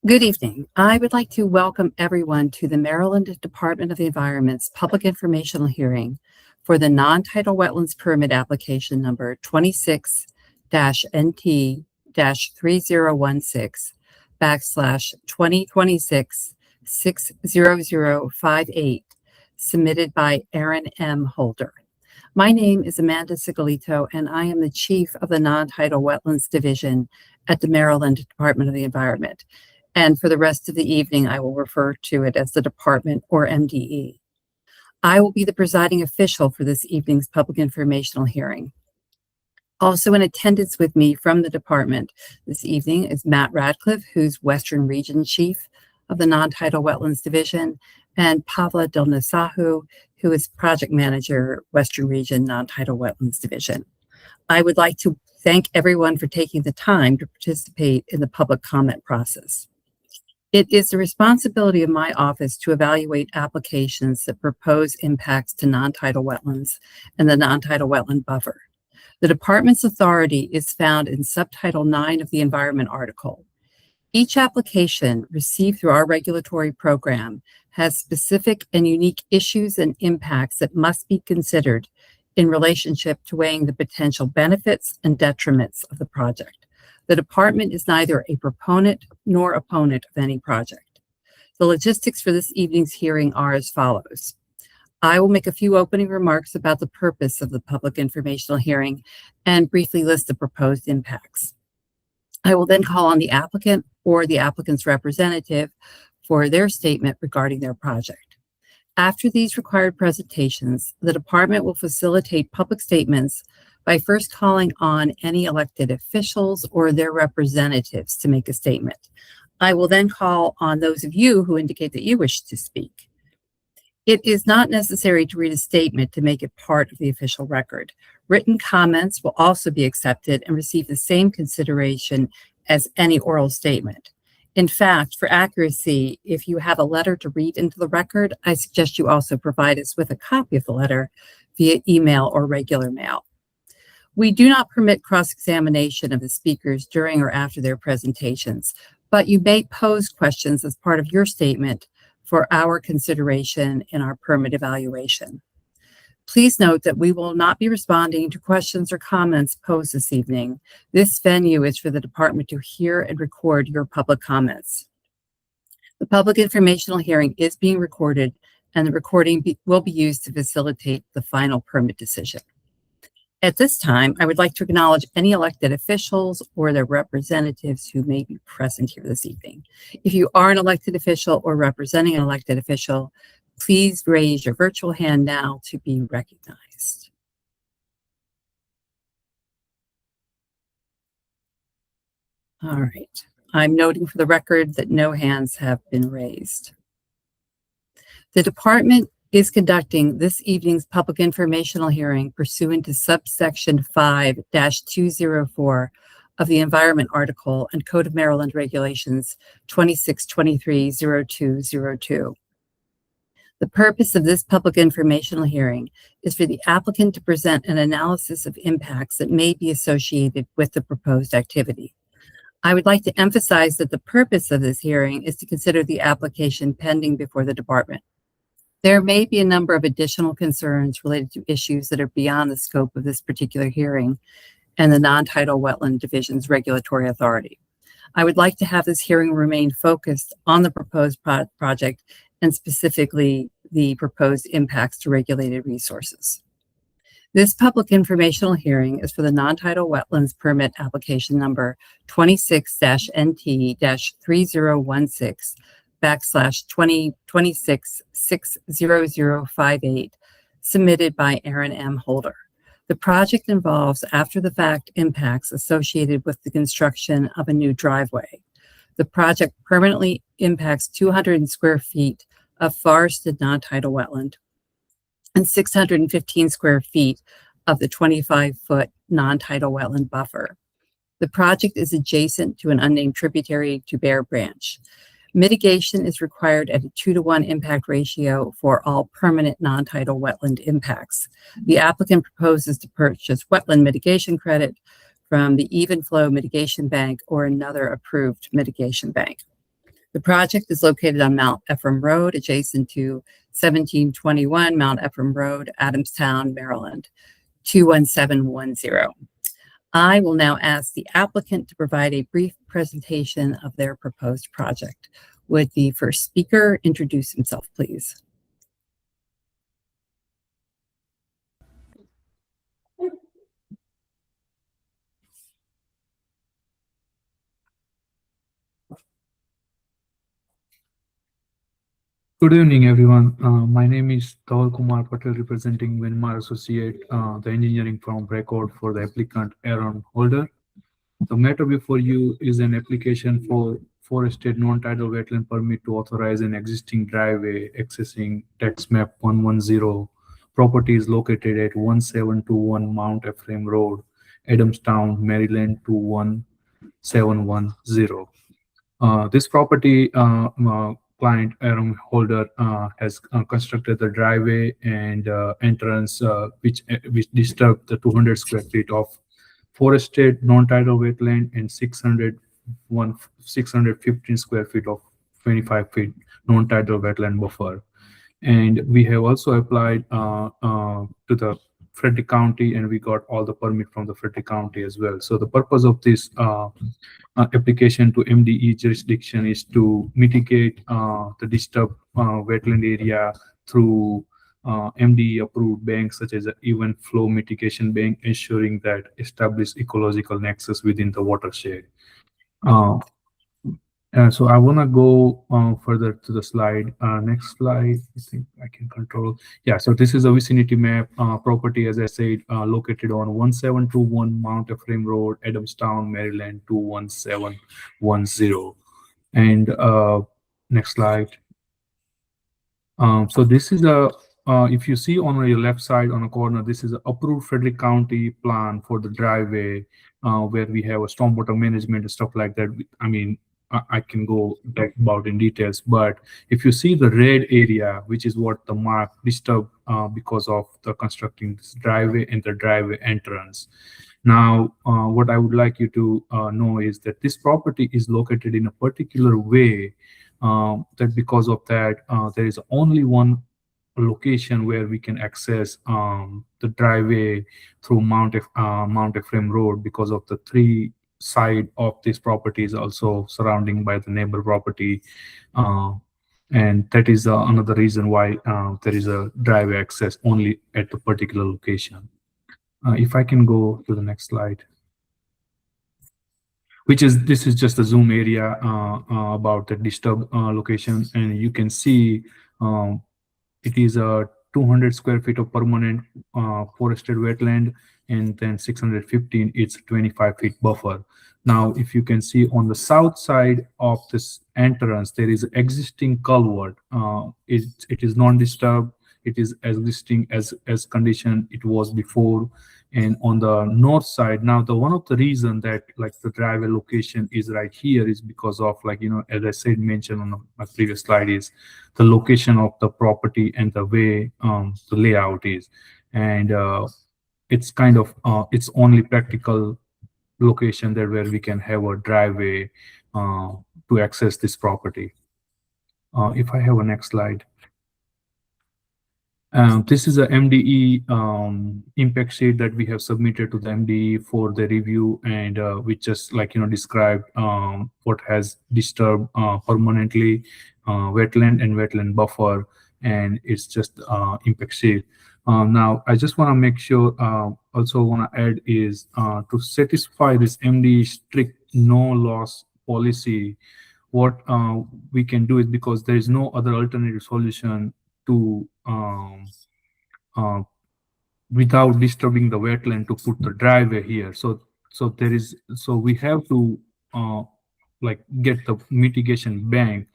Good evening. I would like to welcome everyone to the Maryland Department of the Environment's public informational hearing for the non-tidal wetlands permit application number 26-NT-301/2026/60058 submitted by Aaron M. Holder. My name is Amanda Sigalito, and I am the Chief of the Non-Tidal Wetlands Division at the Maryland Department of the Environment. And for the rest of the evening, I will refer to it as the department or MDE. I will be the presiding official for this evening's public informational hearing. Also in attendance with me from the department this evening is Matt Radcliffe, who's Western Region Chief of the Non-Tidal Wetlands Division, and Pavla Delnasahu, who is Project Manager, Western Region Non-Tidal Wetlands Division. I would like to thank everyone for taking the time to participate in the public comment process. It is the responsibility of my office to evaluate applications that propose impacts to non-tidal wetlands and the non-tidal wetland buffer. The department's authority is found in Subtitle 9 of the Environment article. Each application received through our regulatory program has specific and unique issues and impacts that must be considered in relationship to weighing the potential benefits and detriments of the project. The department is neither a proponent nor opponent of any project. The logistics for this evening's hearing are as follows. I will make a few opening remarks about the purpose of the public informational hearing and briefly list the proposed impacts. I will then call on the applicant or the applicant's representative for their statement regarding their project. After these required presentations, the department will facilitate public statements by first calling on any elected officials or their representatives to make a statement. I will then call on those of you who indicate that you wish to speak. It is not necessary to read a statement to make it part of the official record. Written comments will also be accepted and receive the same consideration as any oral statement. In fact, for accuracy, if you have a letter to read into the record, I suggest you also provide us with a copy of the letter via email or regular mail. We do not permit cross-examination of the speakers during or after their presentations, but you may pose questions as part of your statement for our consideration in our permit evaluation. Please note that we will not be responding to questions or comments posed this evening. This venue is for the department to hear and record your public comments. The public informational hearing is being recorded, and the recording will be used to facilitate the final permit decision. At this time, I would like to acknowledge any elected officials or their representatives who may be present here this evening. If you are an elected official or representing an elected official, please raise your virtual hand now to be recognized. All right. I'm noting for the record that no hands have been raised. The department is conducting this evening's public informational hearing pursuant to subsection 5-204 of the Environment article and Code of Maryland Regulations 2623-0202. The purpose of this public informational hearing is for the applicant to present an analysis of impacts that may be associated with the proposed activity. I would like to emphasize that the purpose of this hearing is to consider the application pending before the department. There may be a number of additional concerns related to issues that are beyond the scope of this particular hearing and the non-tidal wetland division's regulatory authority. I would like to have this hearing remain focused on the proposed project and specifically the proposed impacts to regulated resources. This public informational hearing is for the non-tidal wetlands permit application number 26-NT-301/2026/60058 submitted by Aaron M. Holder. The project involves after-the-fact impacts associated with the construction of a new driveway. The project permanently impacts 200 square feet of forested non-tidal wetland and 615 square feet of the 25-foot non-tidal wetland buffer. The project is adjacent to an unnamed tributary to Bear Branch. Mitigation is required at a 2-to-1 impact ratio for all permanent non-tidal wetland impacts. The applicant proposes to purchase wetland mitigation credit from the Even Flow Mitigation Bank or another approved mitigation bank. The project is located on Mount Ephraim Road, adjacent to 1721 Mount Ephraim Road, Adamstown, Maryland, 21710. I will now ask the applicant to provide a brief presentation of their proposed project. Would the first speaker introduce himself, please? Good evening, everyone. My name is Taw Kumar Patel, representing Venmar Associates, the engineering firm record for the applicant Aaron Holder. The matter before you is an application for forested non-tidal wetland permit to authorize an existing driveway accessing tax map 110. Property is located at 1721 Mount Ephraim Road, Adamstown, Maryland 21710. This property client Aaron Holder has constructed the driveway and entrance which disturbed the 200 square feet of forested non-tidal wetland and 615 square feet of 25 feet non-tidal wetland buffer. And we have also applied to the Frederick County, and we got all the permit from the Frederick County as well. So the purpose of this application to MDE jurisdiction is to mitigate the disturbed wetland area through MDE approved banks such as event flow mitigation bank, ensuring that established ecological nexus within the watershed. So I want to go further to the slide. Next slide. I think I can control. Yeah, so this is a vicinity map property, as I said, located on 1721 Mount Ephraim Road, Adamstown, Maryland 21710. And next slide. So this is a, if you see on your left side on the corner, this is an approved Frederick County plan for the driveway where we have a stormwater management and stuff like that. I mean, I can go back about in details, but if you see the red area, which is what the mark disturbed because of the constructing this driveway and the driveway entrance. Now, what I would like you to know is that this property is located in a particular way that because of that, there is only one location where we can access the driveway through Mount Ephraim Road because of the three side of this property is also surrounding by the neighbor property, and that is another reason why there is a driveway access only at the particular location. If I can go to the next slide, this is just a zoom area about the disturbed location, and you can see it is a 200 square feet of permanent forested wetland, and then 615 it's 25 feet buffer. Now, if you can see on the south side of this entrance, there is existing culvert. It is non-disturbed. It is existing as condition it was before. And on the north side, now the one of the reason that like the driveway location is right here is because of, like, you know, as I said, mentioned on my previous slide, is the location of the property and the way the layout is. And it's kind of it's only practical location there where we can have a driveway to access this property. If I have a next slide. This is a MDE impact sheet that we have submitted to the MDE for the review, and we just, like, you know, described what has disturbed permanently wetland and wetland buffer, and it's just impact sheet. Now, I just want to make sure, also want to add is to satisfy this MDE strict no loss policy, what we can do is, because there is no other alternative solution to without disturbing the wetland, to put the driveway here. So we have to like get the mitigation bank,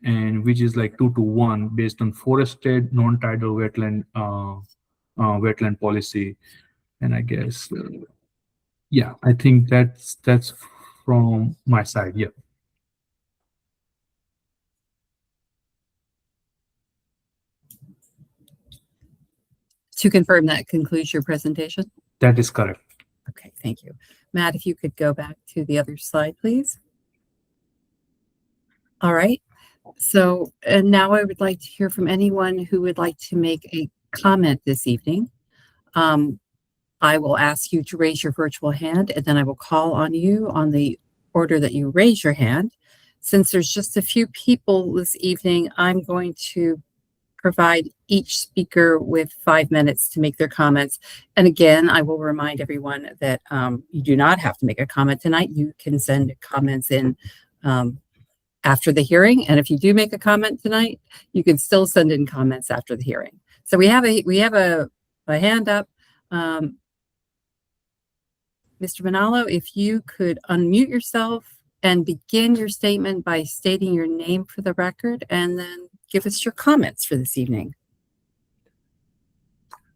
and which is like 2-to-1 based on forested non-tidal wetland wetland policy. And I guess yeah, I think that's from my side. Yeah. To confirm, that concludes your presentation? That is correct. Okay, thank you. Matt, if you could go back to the other slide, please. All right. So, and now I would like to hear from anyone who would like to make a comment this evening. I will ask you to raise your virtual hand, and then I will call on you on the order that you raise your hand. Since there's just a few people this evening, I'm going to provide each speaker with 5 minutes to make their comments. And again, I will remind everyone that you do not have to make a comment tonight. You can send comments in after the hearing. And if you do make a comment tonight, you can still send in comments after the hearing. So we have a hand up. Mr. Manalo, if you could unmute yourself and begin your statement by stating your name for the record, and then give us your comments for this evening.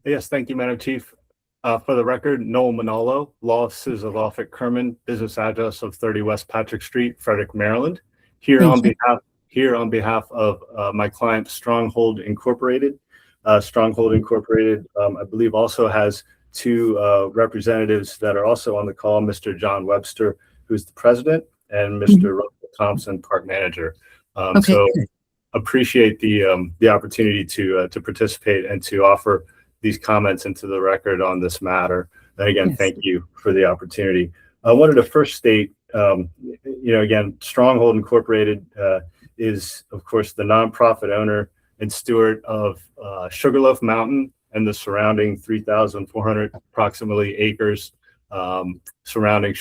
Yes, thank you, Madam Chief. For the record, Noel Manalo, law offices of Offutt Kerman, business address of 30 West Patrick Street, Frederick, Maryland. Here on behalf of my client, Stronghold Incorporated. Stronghold Incorporated, I believe, also has two representatives that are also on the call, Mr. John Webster, who's the president, and Mr. Thompson, park manager. So appreciate the opportunity to participate and to offer these comments into the record on this matter. And again, thank you for the opportunity. I wanted to first state, again, Stronghold Incorporated is, of course, the nonprofit owner and steward of Sugarloaf Mountain and the surrounding 3,400 approximately acres surrounding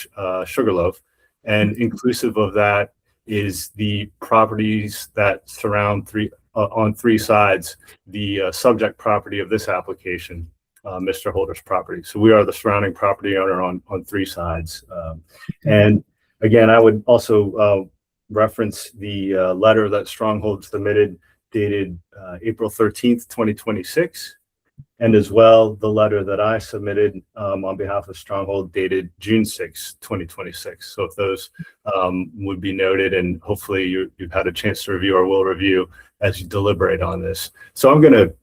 Sugarloaf. And inclusive of that is the properties that surround on three sides, the subject property of this application, Mr. Holder's property. So we are the surrounding property owner on three sides. And again, I would also reference the letter that Stronghold submitted dated April 13th, 2026. And as well, the letter that I submitted on behalf of Stronghold dated June 6, 2026. So if those would be noted, and hopefully you've had a chance to review or will review as you deliberate on this. So I'm going to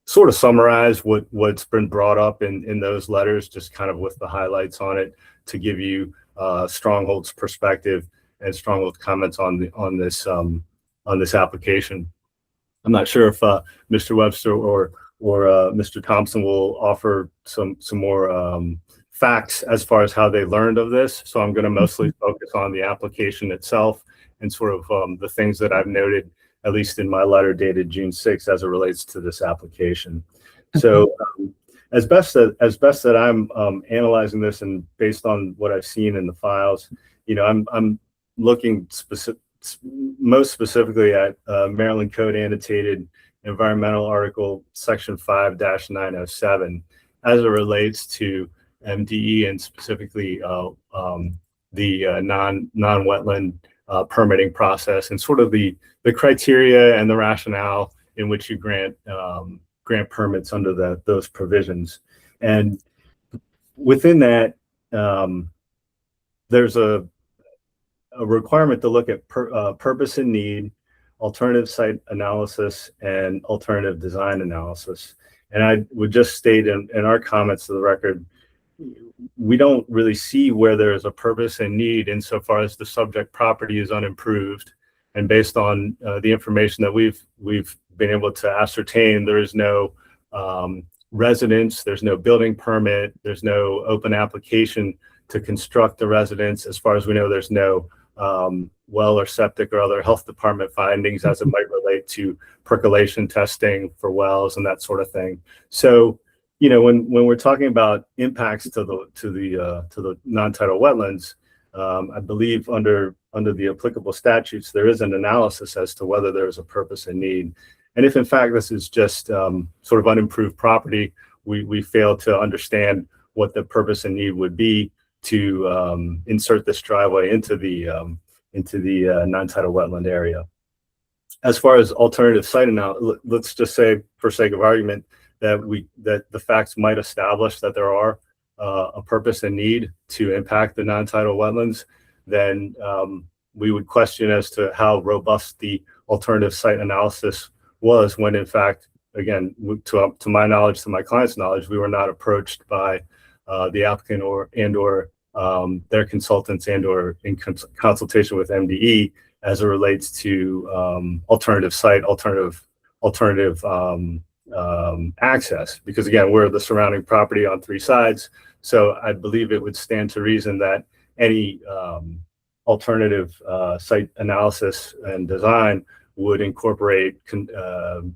sort of summarize what's been brought up in those letters, just kind of with the highlights on it, to give you Stronghold's perspective and Stronghold's comments on this application. I'm not sure if Mr. Webster or Mr. Thompson will offer some more facts as far as how they learned of this. So I'm going to mostly focus on the application itself and sort of the things that I've noted, at least in my letter dated June 6th, as it relates to this application. So as best that I'm analyzing this, and based on what I've seen in the files, I'm looking most specifically at Maryland Code Annotated Environmental Article Section 5-907 as it relates to MDE and specifically the non-wetland permitting process, and sort of the criteria and the rationale in which you grant permits under those provisions. And within that, there's a requirement to look at purpose and need, alternative site analysis, and alternative design analysis. And I would just state in our comments to the record, we don't really see where there is a purpose and need insofar as the subject property is unimproved. And based on the information that we've been able to ascertain, there is no residence, there's no building permit, there's no open application to construct the residence. As far as we know, there's no well or septic or other health department findings as it might relate to percolation testing for wells and that sort of thing. So, when we're talking about impacts to the non-tidal wetlands, I believe under the applicable statutes, there is an analysis as to whether there is a purpose and need. And if in fact this is just sort of unimproved property, we fail to understand what the purpose and need would be to insert this driveway into the non-tidal wetland area. As far as alternative site analysis, let's just say, for sake of argument, that the facts might establish that there are a purpose and need to impact the non-tidal wetlands, then we would question as to how robust the alternative site analysis was, when in fact, again, to my knowledge, to my client's knowledge, we were not approached by the applicant or their consultants and or in consultation with MDE as it relates to alternative site, alternative access. Because again, we're the surrounding property on three sides, so I believe it would stand to reason that any alternative site analysis and design would incorporate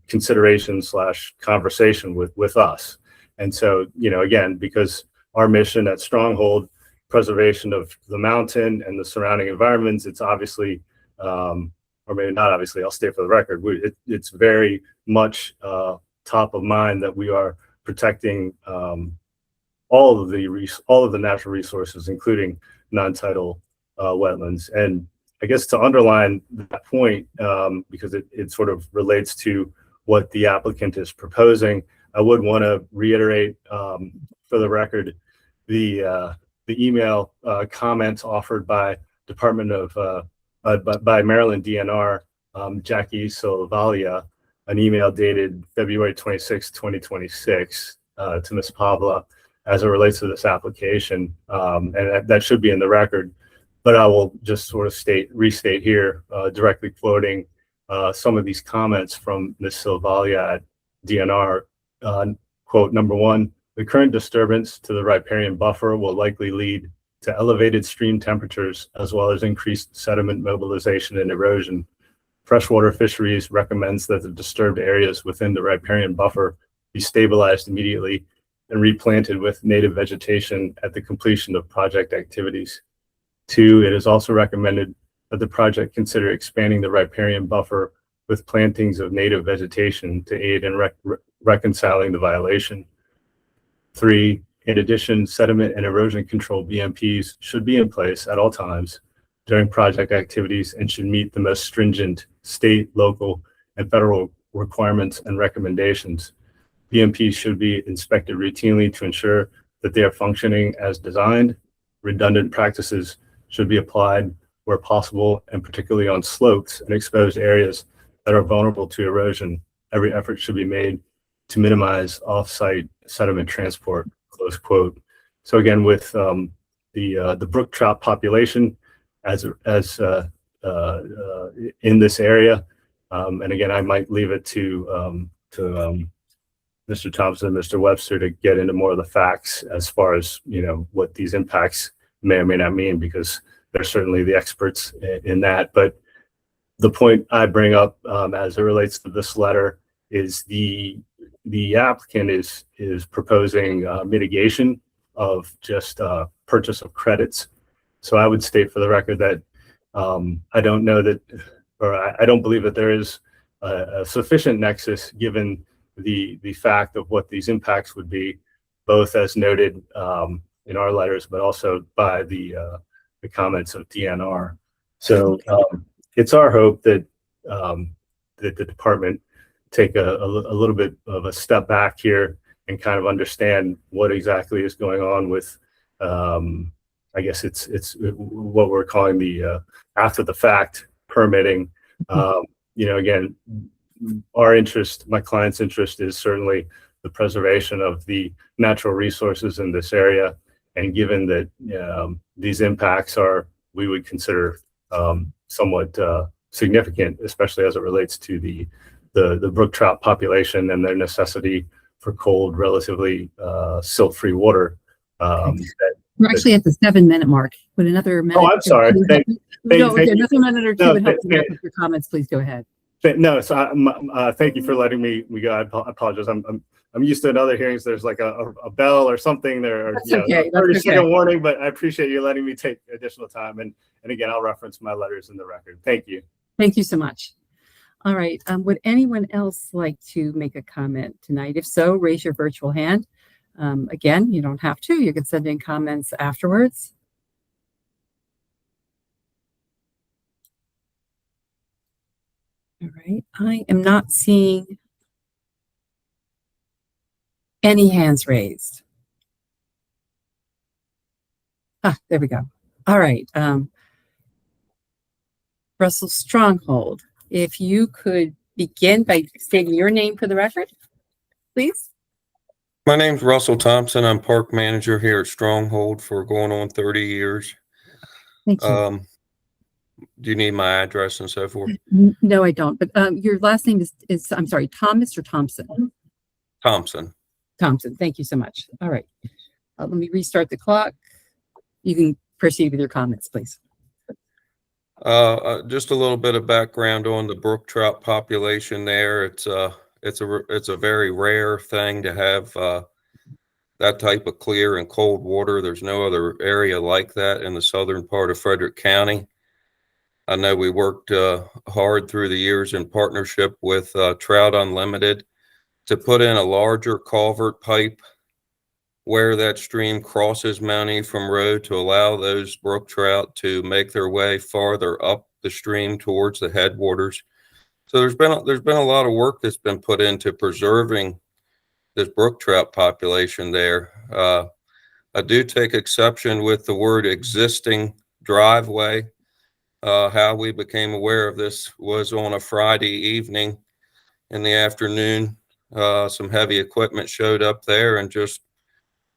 consideration / conversation with us. And so, again, because our mission at Stronghold, preservation of the mountain and the surrounding environments, it's obviously, or maybe not obviously, I'll state for the record, it's very much top of mind that we are protecting all of the natural resources, including non-tidal wetlands. And I guess to underline that point, because it sort of relates to what the applicant is proposing, I would want to reiterate for the record the email comments offered by Department of by Maryland DNR, Jackie Silvalia, an email dated February 26, 2026 to Ms. Pavla as it relates to this application, and that should be in the record. But I will just sort of restate here, directly quoting some of these comments from Ms. Silvalia at DNR. Quote, number one, the current disturbance to the riparian buffer will likely lead to elevated stream temperatures as well as increased sediment mobilization and erosion. Freshwater Fisheries recommends that the disturbed areas within the riparian buffer be stabilized immediately and replanted with native vegetation at the completion of project activities. Two, it is also recommended that the project consider expanding the riparian buffer with plantings of native vegetation to aid in reconciling the violation. Three, in addition, sediment and erosion control BMPs should be in place at all times during project activities and should meet the most stringent state, local, and federal requirements and recommendations. BMPs should be inspected routinely to ensure that they are functioning as designed. Redundant practices should be applied where possible, and particularly on slopes and exposed areas that are vulnerable to erosion. Every effort should be made to minimize off-site sediment transport, close quote. So again, with the brook trout population as in this area, and again, I might leave it to Mr. Thompson and Mr. Webster to get into more of the facts as far as, what these impacts may or may not mean, because they're certainly the experts in that. But the point I bring up as it relates to this letter is the applicant is proposing mitigation of just purchase of credits. So I would state for the record that I don't know that, or I don't believe that there is a sufficient nexus given the fact of what these impacts would be, both as noted in our letters, but also by the comments of DNR. So it's our hope that that the department take a little bit of a step back here and kind of understand what exactly is going on with, I guess it's what we're calling the after the fact permitting. Again, our interest, my client's interest, is certainly the preservation of the natural resources in this area. And given that these impacts are, we would consider somewhat significant, especially as it relates to the brook trout population and their necessity for cold, relatively silt-free water. We're actually at the 7-minute mark. Would another minute? Oh, I'm sorry. Another minute or two would help to wrap up your comments. Please go ahead. No, so thank you for letting me go. I apologize. I'm used to in other hearings. There's like a bell or something there. That's okay. 30-second warning, but I appreciate you letting me take additional time. And again, I'll reference my letters in the record. Thank you. Thank you so much. All right. Would anyone else like to make a comment tonight? If so, raise your virtual hand. Again, you don't have to. You can send in comments afterwards. All right. I am not seeing any hands raised. There we go. All right. Russell Stronghold, if you could begin by stating your name for the record, please. My name's Russell Thompson. I'm park manager here at Stronghold for going on 30 years. Thank you. Do you need my address and so forth? No, I don't. But your last name is I'm sorry, Thomas or Thompson? Thompson. Thompson. Thank you so much. All right. Let me restart the clock. You can proceed with your comments, please. Just a little bit of background on the brook trout population there. It's a very rare thing to have that type of clear and cold water. There's no other area like that in the southern part of Frederick County. I know we worked hard through the years in partnership with Trout Unlimited to put in a larger culvert pipe where that stream crosses Mount Ephraim Road to allow those brook trout to make their way farther up the stream towards the headwaters. So there's been a lot of work that's been put into preserving this brook trout population there. I do take exception with the word existing driveway. How we became aware of this was on a Friday evening in the afternoon. Some heavy equipment showed up there and just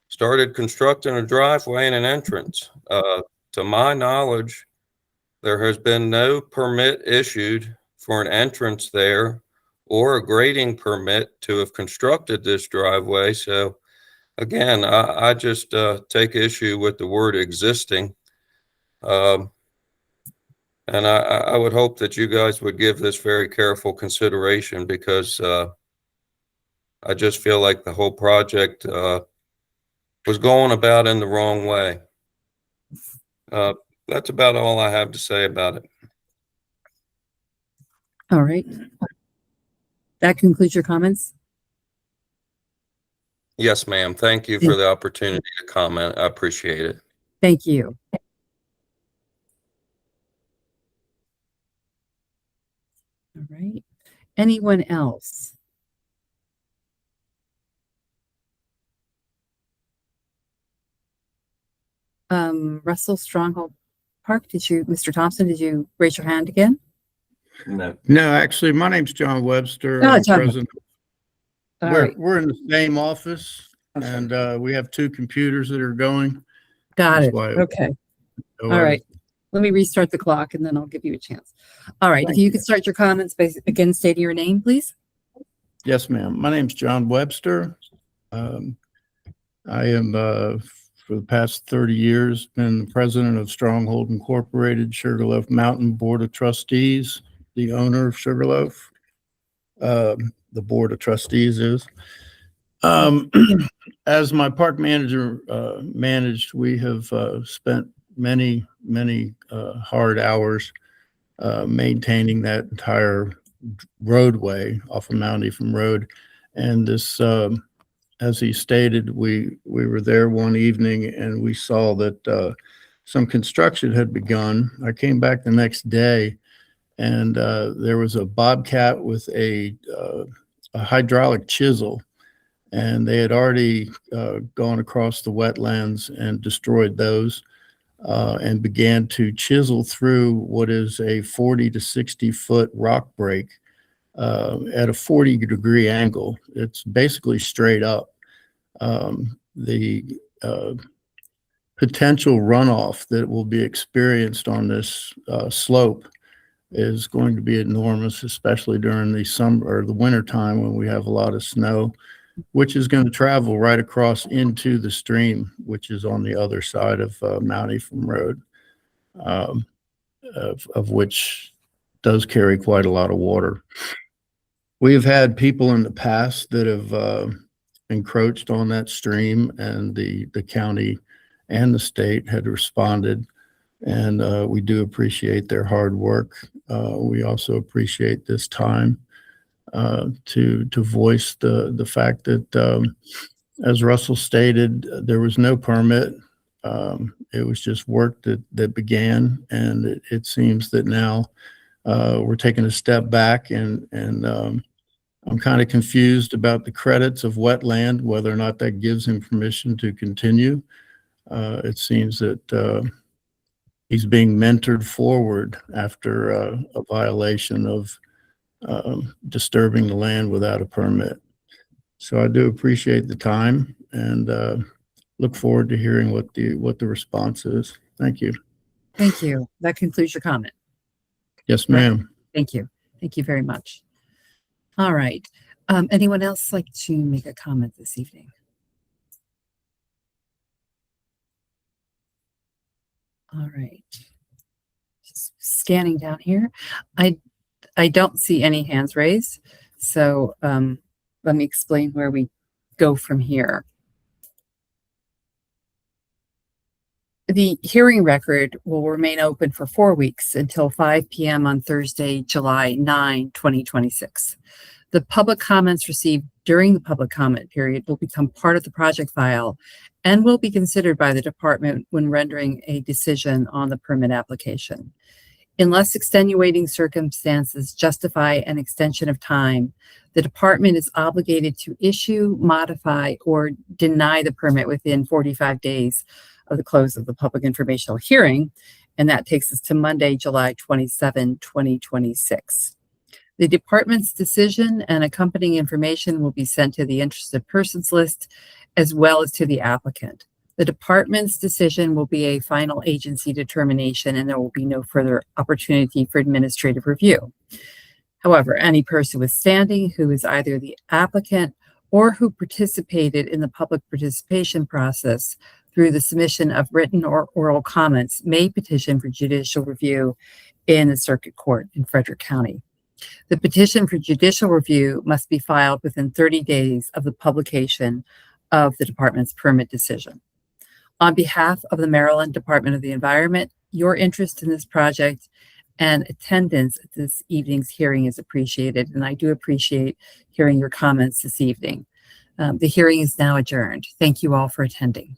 started constructing a driveway and an entrance. To my knowledge, there has been no permit issued for an entrance there or a grading permit to have constructed this driveway. So again, I just take issue with the word existing. And I would hope that you guys would give this very careful consideration, because I just feel like the whole project was going about in the wrong way. That's about all I have to say about it. All right. That concludes your comments. Yes, ma'am. Thank you for the opportunity to comment. I appreciate it. Thank you. All right. Anyone else? Russell, Stronghold Park, Mr. Thompson, did you raise your hand again? No, actually, my name's John Webster. Oh, I'm John. president. All right. We're in the same office, and we have two computers that are going. Got That's it. why- Okay. All right. Let me restart the clock and then I'll give you a chance. All right. If you could start your comments by again stating your name, please. Yes, ma'am. My name's John Webster. I am, for the past 30 years, been the president of Stronghold Incorporated, Sugarloaf Mountain Board of Trustees, the owner of Sugarloaf. The Board of Trustees is. As my park manager managed, we have spent many hard hours maintaining that entire roadway off of Mount Ephraim Road. And this, as he stated, we were there one evening and we saw that some construction had begun. I came back the next day and there was a bobcat with a hydraulic chisel, and they had already gone across the wetlands and destroyed those and began to chisel through what is a 40 to 60 foot rock break at a 40-degree angle. It's basically straight up. The potential runoff that will be experienced on this slope is going to be enormous, especially during the summer or the winter time when we have a lot of snow, which is going to travel right across into the stream, which is on the other side of Mount Ephraim Road, of which does carry quite a lot of water. We have had people in the past that have encroached on that stream, and the county and the state had responded, and we do appreciate their hard work. We also appreciate this time to voice the fact that, as Russell stated, there was no permit. It was just work that began, and it seems that now we're taking a step back, and I'm kind of confused about the credits of Wetland, whether or not that gives him permission to continue. It seems that he's being mentored forward after a violation of disturbing the land without a permit. So I do appreciate the time and look forward to hearing what the response is. Thank you. Thank you. That concludes your comment. Yes, ma'am. Thank you. Thank you very much. All right. Anyone else like to make a comment this evening? All right. Just scanning down here. I don't see any hands raised. So let me explain where we go from here. The hearing record will remain open for 4 weeks until 5 p.m. on Thursday, July 9, 2026. The public comments received during the public comment period will become part of the project file and will be considered by the department when rendering a decision on the permit application. Unless extenuating circumstances justify an extension of time, the department is obligated to issue, modify, or deny the permit within 45 days of the close of the public informational hearing, and that takes us to Monday, July 27, 2026. The department's decision and accompanying information will be sent to the interested persons list as well as to the applicant. The department's decision will be a final agency determination and there will be no further opportunity for administrative review. However, any person with standing who is either the applicant or who participated in the public participation process through the submission of written or oral comments may petition for judicial review in the circuit court in Frederick County. The petition for judicial review must be filed within 30 days of the publication of the department's permit decision. On behalf of the Maryland Department of the Environment, your interest in this project and attendance at this evening's hearing is appreciated, and I do appreciate hearing your comments this evening. The hearing is now adjourned. Thank you all for attending.